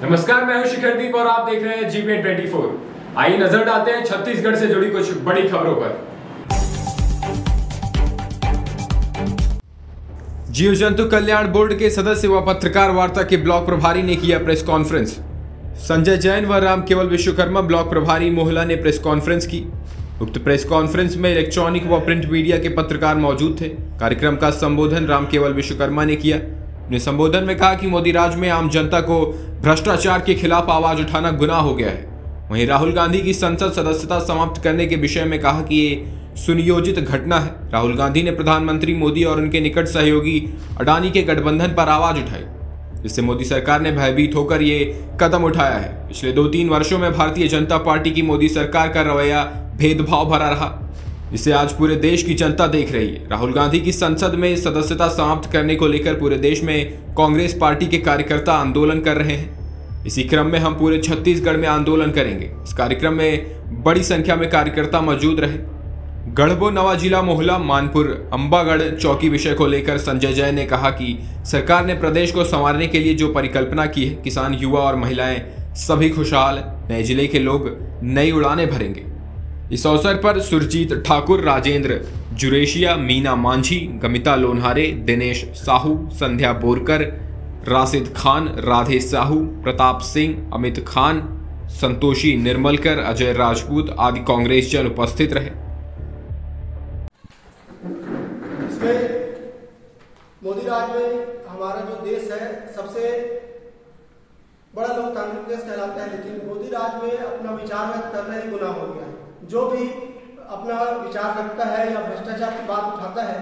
नमस्कार, मैं हूं शिखरदीप और आप देख रहे हैं GPN 24। आइए नजर डालते हैं छत्तीसगढ़ से जुड़ी कुछ बड़ी खबरों पर। जीव जंतु कल्याण बोर्ड के सदस्य व पत्रकार वार्ता के ब्लॉक प्रभारी ने किया प्रेस कॉन्फ्रेंस। संजय जैन व राम केवल विश्वकर्मा ब्लॉक प्रभारी मोहला ने प्रेस कॉन्फ्रेंस की। उक्त प्रेस कॉन्फ्रेंस में इलेक्ट्रॉनिक व प्रिंट मीडिया के पत्रकार मौजूद थे। कार्यक्रम का संबोधन राम केवल विश्वकर्मा ने किया। अपने संबोधन में कहा कि मोदी राज में आम जनता को भ्रष्टाचार के खिलाफ आवाज उठाना गुनाह हो गया है। वहीं राहुल गांधी की संसद सदस्यता समाप्त करने के विषय में कहा कि ये सुनियोजित घटना है। राहुल गांधी ने प्रधानमंत्री मोदी और उनके निकट सहयोगी अडानी के गठबंधन पर आवाज उठाई, जिससे मोदी सरकार ने भयभीत होकर ये कदम उठाया है। पिछले 2-3 वर्षों में भारतीय जनता पार्टी की मोदी सरकार का रवैया भेदभाव भरा रहा, जिसे आज पूरे देश की जनता देख रही है। राहुल गांधी की संसद में सदस्यता समाप्त करने को लेकर पूरे देश में कांग्रेस पार्टी के कार्यकर्ता आंदोलन कर रहे हैं। इसी क्रम में हम पूरे छत्तीसगढ़ में आंदोलन करेंगे। इस कार्यक्रम में बड़ी संख्या में कार्यकर्ता मौजूद रहे। गढ़बो नवा जिला मोहला मानपुर अंबागढ़ चौकी विषय को लेकर संजय जैन ने कहा कि सरकार ने प्रदेश को संवारने के लिए जो परिकल्पना की है, किसान, युवा और महिलाएं सभी खुशहाल, नए जिले के लोग नई उड़ानें भरेंगे। इस अवसर पर सुरजीत ठाकुर, राजेंद्र जुरेशिया, मीना मांझी, गमिता लोन्हारे, दिनेश साहू, संध्या बोरकर, राशिद खान, राधे साहू, प्रताप सिंह, अमित खान, संतोषी निर्मलकर, अजय राजपूत आदि कांग्रेस जन उपस्थित रहे। इसमें मोदी राज में हमारा जो देश है सबसे बड़ा लोकतांत्रिक देश कहलाता है, लेकिन मोदी राज में अपना विचार व्यक्त करना ही गुनाह हो गया है। जो भी अपना विचार रखता है या भ्रष्टाचार की बात उठाता है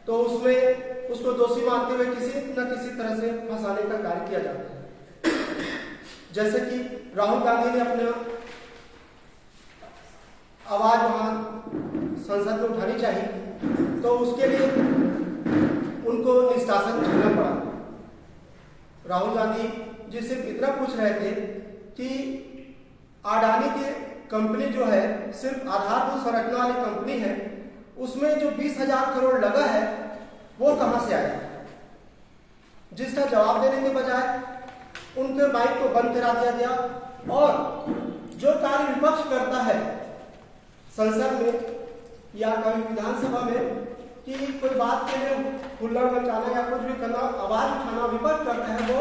तो उसमें उसको दोषी मानते हुए किसी न किसी तरह से फंसाने का कार्य किया जाता है। जैसे कि राहुल गांधी ने अपना आवाज वहां संसद में उठानी चाहिए, तो उसके लिए उनको निष्कासन झेलना पड़ा। राहुल गांधी जिससे इतना पूछ रहे थे कि अडानी के कंपनी जो है सिर्फ आधारभूत संरचना वाली कंपनी है, उसमें जो 20,000 करोड़ लगा है वो कहां से आया, जिसका जवाब देने के बजाय उनके माइक को बंद करा दिया गया। और जो कार्य विपक्ष करता है संसद में या कभी विधानसभा में कि कोई बात के लिए हुल्लड़ मचाना या कुछ भी करना, आवाज उठाना विपक्ष करता है, वो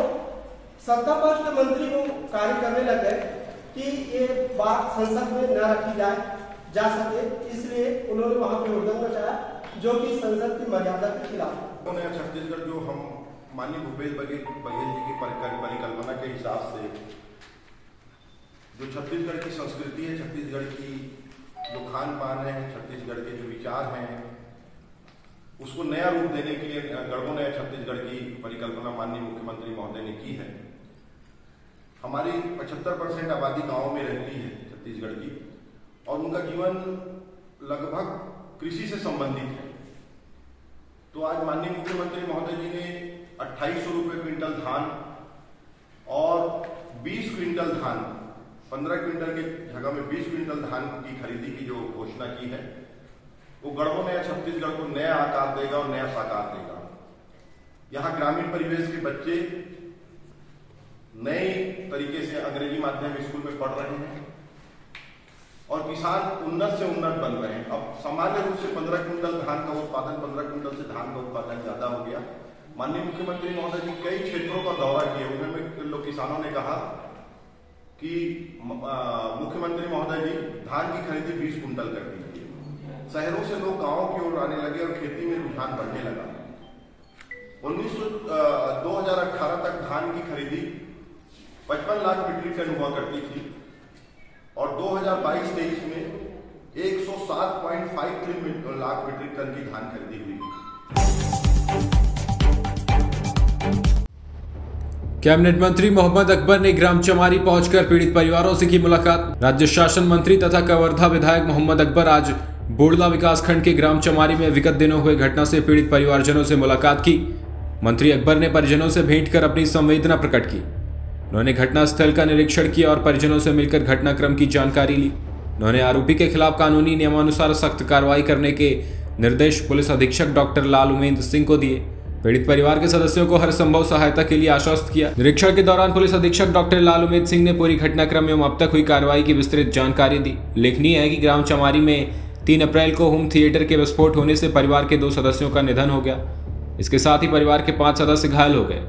सत्ता पक्ष के मंत्री को कार्य करने लग गए कि ये बात संसद में न रखी जा सके, इसलिए उन्होंने वहां पे हुड़दंग मचाया, जो कि संसद की मर्यादा के खिलाफ। उन्होंने छत्तीसगढ़ जो हम माननीय भूपेश बघेल जी की परिकल्पना के हिसाब से जो छत्तीसगढ़ की संस्कृति है, छत्तीसगढ़ की जो खान पान है, छत्तीसगढ़ के जो विचार हैं, उसको नया रूप देने के लिए गढ़बो नया छत्तीसगढ़ की परिकल्पना माननीय मुख्यमंत्री महोदय ने की है। हमारी 75% आबादी गांव में रहती है छत्तीसगढ़ की, और उनका जीवन लगभग कृषि से संबंधित है। तो आज माननीय मुख्यमंत्री महोदय जी ने 2800 रुपये क्विंटल धान और 20 क्विंटल धान, 15 क्विंटल के जगह में 20 क्विंटल धान की खरीदी की जो घोषणा की है, वो गढ़बो नया छत्तीसगढ़ को नया आकार देगा और नया साकार देगा। यहाँ ग्रामीण परिवेश के बच्चे नए तरीके से अंग्रेजी माध्यम स्कूल में पढ़ रहे हैं और किसान उन्नत से उन्नत बन रहे हैं। अब सामान्य रूप से 15 क्विंटल धान का उत्पादन, 15 क्विंटल से धान का उत्पादन ज्यादा हो गया। माननीय मुख्यमंत्री महोदय जी कई क्षेत्रों का दौरा किए, उनमें लोग किसानों ने कहा कि मुख्यमंत्री महोदय जी धान की खरीदी 20 क्विंटल कर दीजिए। शहरों से लोग गाँव की ओर आने लगे और खेती में रुझान बढ़ने लगा। 2018 तक धान की खरीदी 55 लाख मीट्रिक टन हुआ करती थी और 2022-23 में 107.53 लाख मीट्रिक टन की धान खरीदी हुई। कैबिनेट मंत्री मोहम्मद अकबर ने ग्राम चमारी पहुंचकर पीड़ित परिवारों से की मुलाकात। राज्य शासन मंत्री तथा कवर्धा विधायक मोहम्मद अकबर आज बोड़ला विकासखंड के ग्राम चमारी में विगत दिनों हुए घटना से पीड़ित परिवारजनों से मुलाकात की। मंत्री अकबर ने परिजनों से भेंट कर अपनी संवेदना प्रकट की। उन्होंने घटनास्थल का निरीक्षण किया और परिजनों से मिलकर घटनाक्रम की जानकारी ली। उन्होंने आरोपी के खिलाफ कानूनी नियमानुसार सख्त कार्रवाई करने के निर्देश पुलिस अधीक्षक डॉक्टर लाल उमेंद्र सिंह को दिए। पीड़ित परिवार के सदस्यों को हर संभव सहायता के लिए आश्वस्त किया। निरीक्षण के दौरान पुलिस अधीक्षक डॉक्टर लाल उमेद सिंह ने पूरी घटनाक्रम एवं अब तक हुई कार्रवाई की विस्तृत जानकारी दी। उल्लेखनीय है कि ग्राम चमारी में 3 अप्रैल को होम थिएटर के विस्फोट होने से परिवार के 2 सदस्यों का निधन हो गया। इसके साथ ही परिवार के 5 सदस्य घायल हो गए,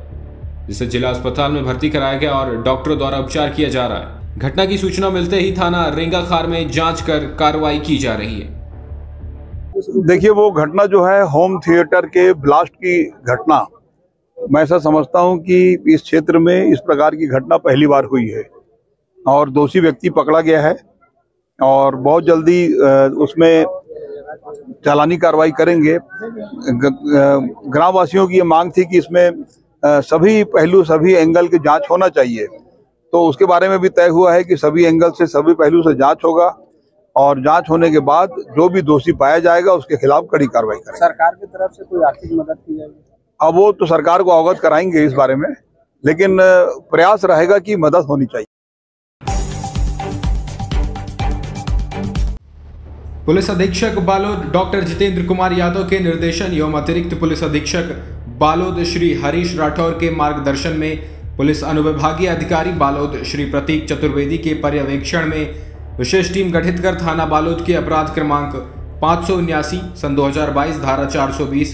जिसे जिला अस्पताल में भर्ती कराया गया और डॉक्टरों द्वारा उपचार किया जा रहा है। घटना की सूचना मिलते ही थाना रेंगाखार में जांच कर कार्रवाई की जा रही है। देखिए, वो घटना जो है होम थिएटर के ब्लास्ट की घटना, मैं ऐसा समझता हूं कि इस क्षेत्र में इस प्रकार की घटना पहली बार हुई है और दोषी व्यक्ति पकड़ा गया है और बहुत जल्दी उसमें चालानी कार्रवाई करेंगे। ग्रामवासियों की ये मांग थी कि इसमें सभी पहलू, सभी एंगल की जांच होना चाहिए, तो उसके बारे में भी तय हुआ है कि सभी एंगल से, सभी पहलू से जांच होगा और जांच होने के बाद जो भी दोषी पाया जाएगा उसके खिलाफ कड़ी कार्रवाई करेंगे। सरकार की तरफ से कोई आर्थिक मदद की जाएगी? अब वो तो सरकार को अवगत कराएंगे इस बारे में, लेकिन प्रयास रहेगा कि मदद होनी चाहिए। पुलिस अधीक्षक बालोद डॉक्टर जितेंद्र कुमार यादव के निर्देशन एवं अतिरिक्त पुलिस अधीक्षक बालोद श्री हरीश राठौर के मार्गदर्शन में पुलिस अनुविभागीय अधिकारी बालोद श्री प्रतीक चतुर्वेदी के पर्यवेक्षण में विशेष टीम गठित कर थाना बालोद के अपराध क्रमांक 579 सन 2022 धारा 420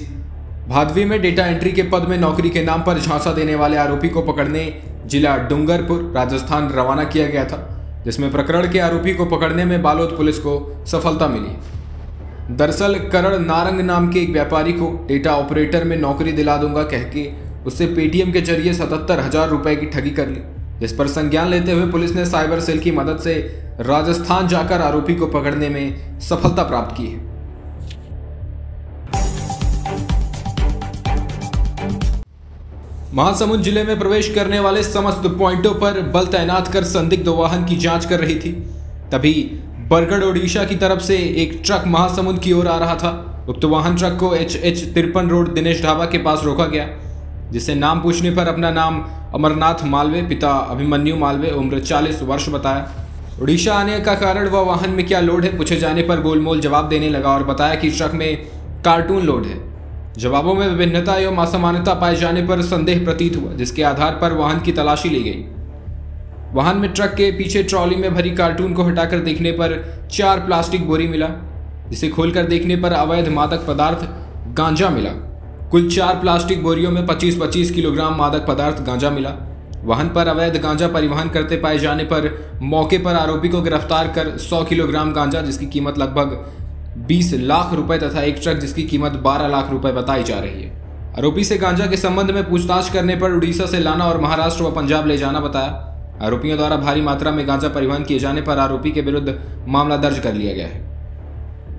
भादवी में डेटा एंट्री के पद में नौकरी के नाम पर झांसा देने वाले आरोपी को पकड़ने जिला डूंगरपुर राजस्थान रवाना किया गया था, जिसमें प्रकरण के आरोपी को पकड़ने में बालोद पुलिस को सफलता मिली। दरअसल करण नारंग नाम के एक व्यापारी को डेटा ऑपरेटर में नौकरी दिला दूंगा कह के उससे पेटीएम के जरिए 77,000 रुपए की ठगी कर ली, जिस पर संज्ञान लेते हुए पुलिस ने साइबर सेल की मदद से राजस्थान जाकर आरोपी को पकड़ने में सफलता प्राप्त की है। महासमुंद जिले में प्रवेश करने वाले समस्त पॉइंटों पर बल तैनात कर संदिग्ध वाहन की जांच कर रही थी। तभी बरगढ़ ओडिशा की तरफ से एक ट्रक महासमुंद की ओर आ रहा था। उक्त वाहन ट्रक को HH 53 रोड दिनेश ढाबा के पास रोका गया, जिसे नाम पूछने पर अपना नाम अमरनाथ मालवे, पिता अभिमन्यु मालवे, उम्र 40 वर्ष बताया। उड़ीसा आने का कारण व वाहन में क्या लोड है पूछे जाने पर गोलमोल जवाब देने लगा और बताया कि ट्रक में कार्टून लोड है। जवाबों में विभिन्नता एवं असमानता पाए जाने पर संदेह प्रतीत हुआ, जिसके आधार पर वाहन की तलाशी ली गई। वाहन में ट्रक के पीछे ट्रॉली में भरी कार्टून को हटाकर देखने पर 4 प्लास्टिक बोरी मिला, जिसे खोलकर देखने पर अवैध मादक पदार्थ गांजा मिला। कुल 4 प्लास्टिक बोरियों में 25-25 किलोग्राम मादक पदार्थ गांजा मिला। वाहन पर अवैध गांजा परिवहन करते पाए जाने पर मौके पर आरोपी को गिरफ्तार कर 100 किलोग्राम गांजा जिसकी कीमत लगभग 20 लाख रुपए तथा एक ट्रक जिसकी कीमत 12 लाख रुपए बताई जा रही है। आरोपी से गांजा के संबंध में पूछताछ करने पर उड़ीसा से लाना और महाराष्ट्र व पंजाब ले जाना बताया। आरोपियों द्वारा भारी मात्रा में गांजा परिवहन किए जाने पर आरोपी के विरुद्ध मामला दर्ज कर लिया गया है।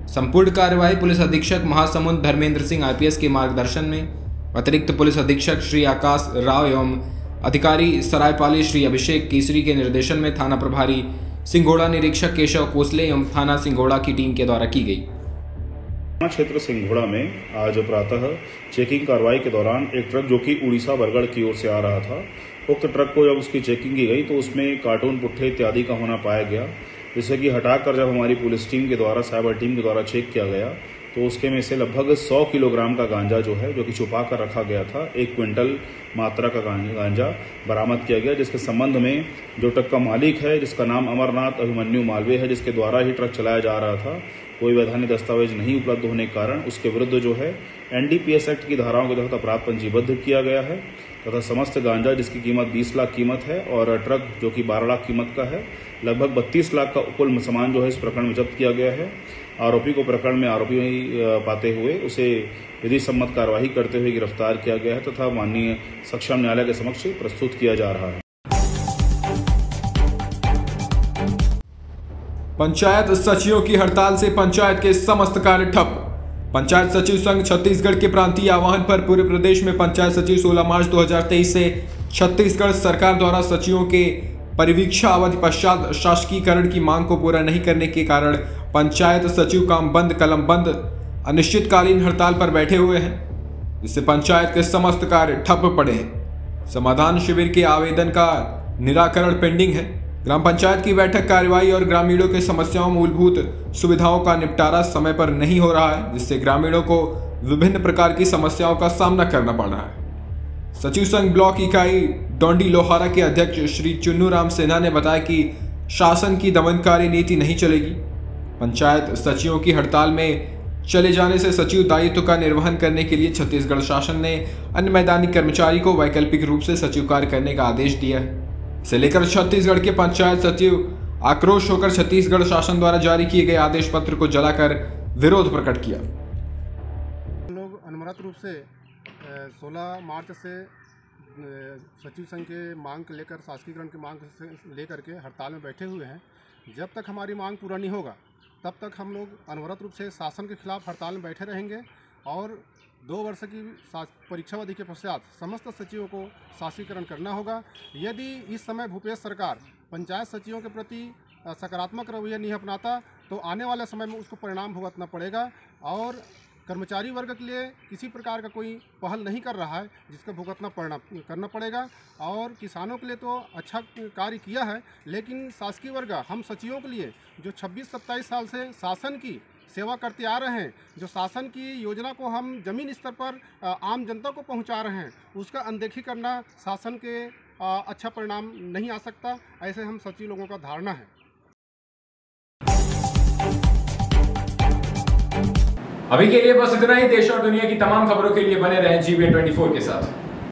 संपूर्ण कार्यवाही पुलिस अधीक्षक महासमुंद धर्मेंद्र सिंह IPS के मार्गदर्शन में अतिरिक्त पुलिस अधीक्षक श्री आकाश राव एवं अधिकारी सरायपाली श्री अभिषेक केसरी के निर्देशन में थाना प्रभारी सिंघोड़ा निरीक्षक केशव कोसले एवं थाना सिंघोड़ा की टीम के द्वारा की गई। थाना क्षेत्र सिंघोड़ा में आज प्रातः चेकिंग कार्रवाई के दौरान एक ट्रक जो कि उड़ीसा बरगढ़ की ओर से आ रहा था, उक्त ट्रक को जब उसकी चेकिंग की गई तो उसमें कार्टून, पुट्ठे इत्यादि का होना पाया गया, जिससे कि हटाकर जब हमारी पुलिस टीम के द्वारा, साइबर टीम के द्वारा चेक किया गया तो उसके में से लगभग 100 किलोग्राम का गांजा जो है, जो कि छुपा कर रखा गया था, 1 क्विंटल मात्रा का गांजा बरामद किया गया, जिसके संबंध में जो ट्रक का मालिक है, जिसका नाम अमरनाथ अभिमन्यु मालवे है, जिसके द्वारा ही ट्रक चलाया जा रहा था, कोई वैधानिक दस्तावेज नहीं उपलब्ध होने के कारण उसके विरुद्ध जो है NDPS एक्ट की धाराओं के तहत अपराध पंजीबद्ध किया गया है तथा समस्त गांजा जिसकी कीमत 20 लाख कीमत है और ट्रक जो कि 12 लाख कीमत का है, लगभग 32 लाख का कुल सामान जो है इस प्रकरण में जब्त किया गया है। आरोपी को प्रकरण में आरोपी पाते हुए उसे विधि सम्मत कार्रवाई करते हुए गिरफ्तार किया गया है तथा माननीय सक्षम न्यायालय के समक्ष प्रस्तुत किया जा रहा है। पंचायत सचिवों की हड़ताल से पंचायत के समस्त कार्य ठप। पंचायत सचिव संघ छत्तीसगढ़ के प्रांतीय आह्वान पर पूरे प्रदेश में पंचायत सचिव 16 मार्च 2023 से छत्तीसगढ़ सरकार द्वारा सचिवों के परिवीक्षा अवधि पश्चात शासकीकरण की मांग को पूरा नहीं करने के कारण पंचायत सचिव काम बंद कलम बंद अनिश्चितकालीन हड़ताल पर बैठे हुए हैं, जिससे पंचायत के समस्त कार्य ठप पड़े हैं। समाधान शिविर के आवेदन का निराकरण पेंडिंग है। ग्राम पंचायत की बैठक कार्यवाही और ग्रामीणों के समस्याओं, मूलभूत सुविधाओं का निपटारा समय पर नहीं हो रहा है, जिससे ग्रामीणों को विभिन्न प्रकार की समस्याओं का सामना करना पड़ रहा है। सचिव संघ ब्लॉक इकाई डोंडी लोहारा के अध्यक्ष श्री चुन्नू राम सिन्हा ने बताया कि शासन की दमनकारी नीति नहीं चलेगी। पंचायत सचिवों की हड़ताल में चले जाने से सचिव दायित्व का निर्वहन करने के लिए छत्तीसगढ़ शासन ने अन्य मैदानी कर्मचारी को वैकल्पिक रूप से सचिव कार्य करने का आदेश दिया है। इसे लेकर छत्तीसगढ़ के पंचायत सचिव आक्रोश होकर छत्तीसगढ़ शासन द्वारा जारी किए गए आदेश पत्र को जलाकर विरोध प्रकट किया। लोग अनवरत रूप से 16 मार्च से सचिव संघ के मांग को लेकर, शासकीकरण की मांग से लेकर के हड़ताल में बैठे हुए हैं। जब तक हमारी मांग पूरा नहीं होगा तब तक हम लोग अनवरत रूप से शासन के खिलाफ हड़ताल में बैठे रहेंगे और 2 वर्ष की परीक्षा अवधि के पश्चात समस्त सचिवों को शासकीकरण करना होगा। यदि इस समय भूपेश सरकार पंचायत सचिवों के प्रति सकारात्मक रवैया नहीं अपनाता तो आने वाले समय में उसको परिणाम भुगतना पड़ेगा और कर्मचारी वर्ग के लिए किसी प्रकार का कोई पहल नहीं कर रहा है जिसका भुगतना करना पड़ेगा। और किसानों के लिए तो अच्छा कार्य किया है, लेकिन शासकीय वर्ग हम सचिवों के लिए जो 26-27 साल से शासन की सेवा करते आ रहे हैं, जो शासन की योजना को हम जमीन स्तर पर आम जनता को पहुंचा रहे हैं, उसका अनदेखी करना शासन के अच्छा परिणाम नहीं आ सकता, ऐसे हम सचिव लोगों का धारणा है। अभी के लिए बस इतना ही। देश और दुनिया की तमाम खबरों के लिए बने रहें GBN 24 के साथ।